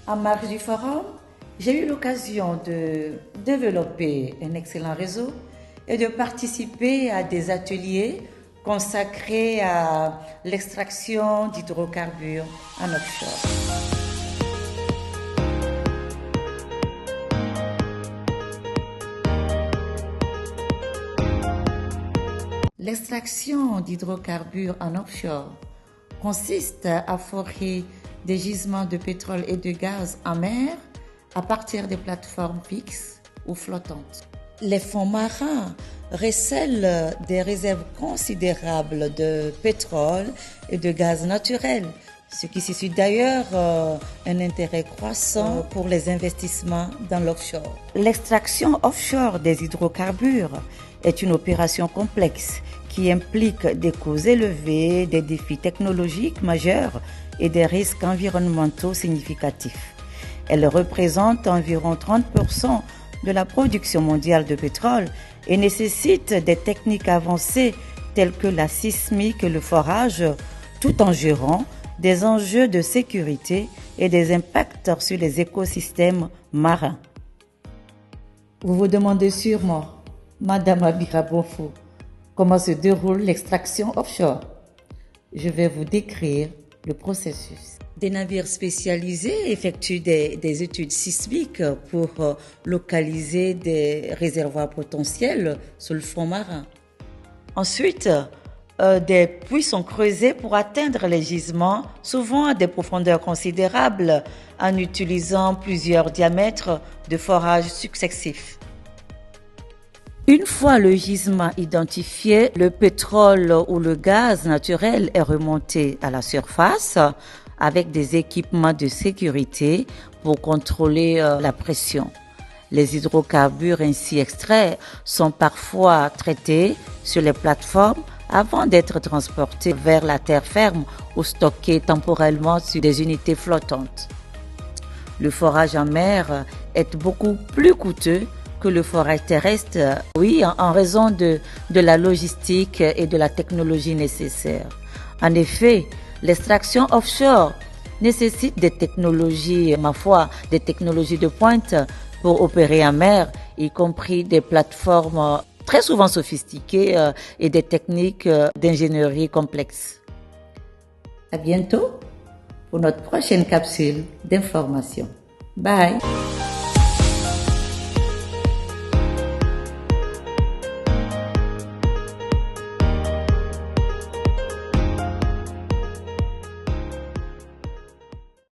En marge du forum, j'ai eu l'occasion de développer un excellent réseau et de participer à des ateliers consacrés à l'extraction d'hydrocarbures en offshore. L'extraction d'hydrocarbures en offshore consiste à forer des gisements de pétrole et de gaz en mer à partir des plateformes fixes ou flottantes. Les fonds marins recèlent des réserves considérables de pétrole et de gaz naturel, ce qui suscite d'ailleurs un intérêt croissant pour les investissements dans l'offshore. L'extraction offshore des hydrocarbures est une opération complexe qui implique des coûts élevés, des défis technologiques majeurs et des risques environnementaux significatifs. Elle représente environ 30% de la production mondiale de pétrole et nécessite des techniques avancées telles que la sismique et le forage, tout en gérant des enjeux de sécurité et des impacts sur les écosystèmes marins. Vous vous demandez sûrement, Madame Abira Bonfo, comment se déroule l'extraction offshore? Je vais vous décrire le processus. Des navires spécialisés effectuent des études sismiques pour localiser des réservoirs potentiels sur le fond marin. Ensuite, des puits sont creusés pour atteindre les gisements, souvent à des profondeurs considérables, en utilisant plusieurs diamètres de forage successifs. Une fois le gisement identifié, le pétrole ou le gaz naturel est remonté à la surface avec des équipements de sécurité pour contrôler la pression. Les hydrocarbures ainsi extraits sont parfois traités sur les plateformes avant d'être transportés vers la terre ferme ou stockés temporairement sur des unités flottantes. Le forage en mer est beaucoup plus coûteux que le forage terrestre, en raison de la logistique et de la technologie nécessaire. En effet, l'extraction offshore nécessite des technologies, des technologies de pointe pour opérer en mer, y compris des plateformes très souvent sophistiquées et des techniques d'ingénierie complexes. À bientôt pour notre prochaine capsule d'information. Bye!